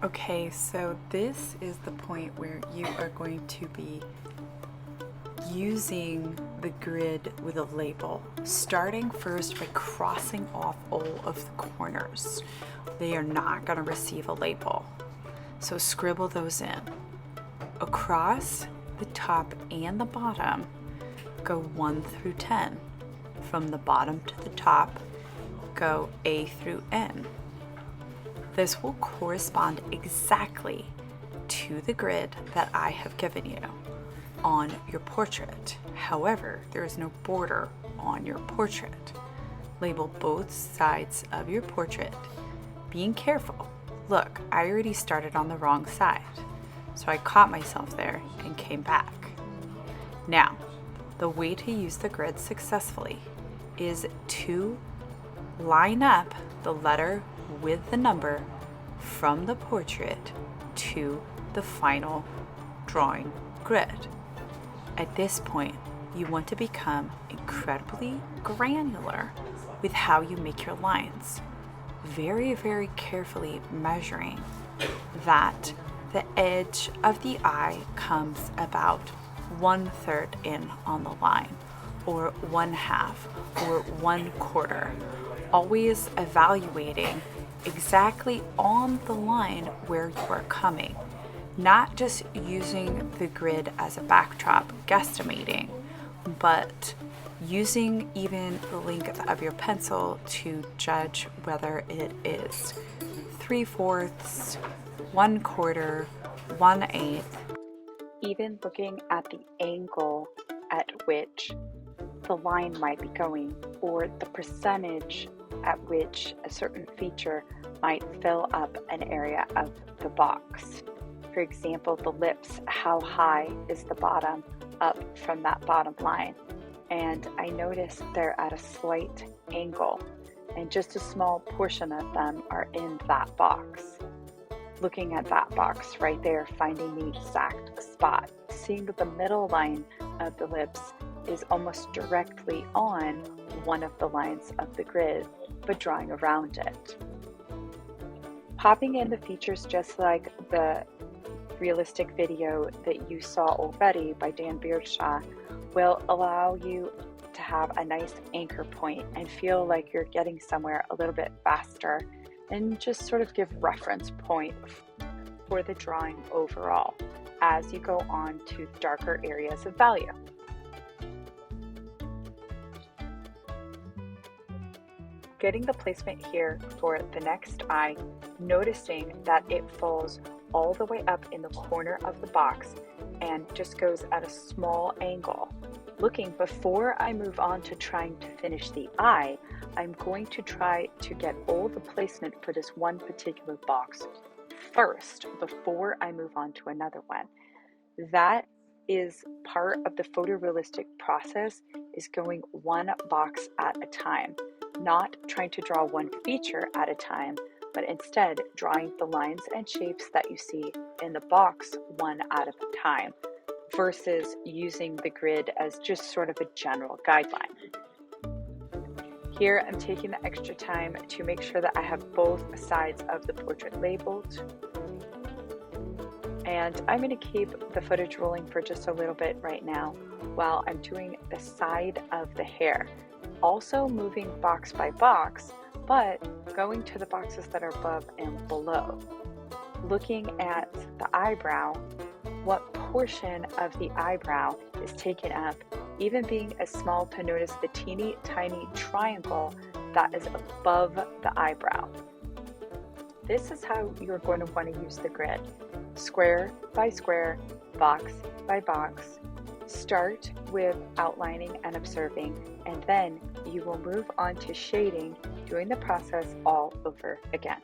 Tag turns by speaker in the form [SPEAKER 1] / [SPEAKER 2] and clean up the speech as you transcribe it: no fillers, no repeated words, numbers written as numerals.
[SPEAKER 1] Okay, so this is the point where you are going to be using the grid with a label, starting first by crossing off all of the corners. They are not going to receive a label, so scribble those in. Across the top and the bottom, go 1 through 10. From the bottom to the top, go A through N. This will correspond exactly to the grid that I have given you on your portrait. However, there is no border on your portrait. Label both sides of your portrait, being careful. Look, I already started on the wrong side, so I caught myself there and came back. Now, the way to use the grid successfully is to line up the letter with the number from the portrait to the final drawing grid. At this point, you want to become incredibly granular with how you make your lines, very, very carefully measuring that the edge of the eye comes about 1/3 in on the line, or 1/2, or 1/4. Always evaluating exactly on the line where you are coming, not just using the grid as a backdrop, guesstimating, but using even the length of your pencil to judge whether it is 3/4, 1/4, 1/8. Even looking at the angle at which the line might be going, or the percentage at which a certain feature might fill up an area of the box. For example, the lips, how high is the bottom up from that bottom line? And I notice they're at a slight angle, and just a small portion of them are in that box. Looking at that box right there, finding the exact spot, seeing the middle line of the lips is almost directly on one of the lines of the grid, but drawing around it. Popping in the features just like the realistic video that you saw already by Dan Beardshaw will allow you to have a nice anchor point and feel like you're getting somewhere a little bit faster, and just sort of give reference point for the drawing overall as you go on to darker areas of value. Getting the placement here for the next eye, noticing that it falls all the way up in the corner of the box and just goes at a small angle. Looking before I move on to trying to finish the eye, I'm going to try to get all the placement for this one particular box first before I move on to another one. That is part of the photorealistic process, is going one box at a time, not trying to draw one feature at a time, but instead drawing the lines and shapes that you see in the box one at a time, versus using the grid as just sort of a general guideline. Here I'm taking the extra time to make sure that I have both sides of the portrait labeled. And I'm going to keep the footage rolling for just a little bit right now while I'm doing the side of the hair. Also moving box by box, but going to the boxes that are above and below. Looking at the eyebrow, what portion of the eyebrow is taken up, even being as small to notice the teeny tiny triangle that is above the eyebrow. This is how you're going to want to use the grid. Square by square, box by box. Start with outlining and observing, and then you will move on to shading, doing the process all over again.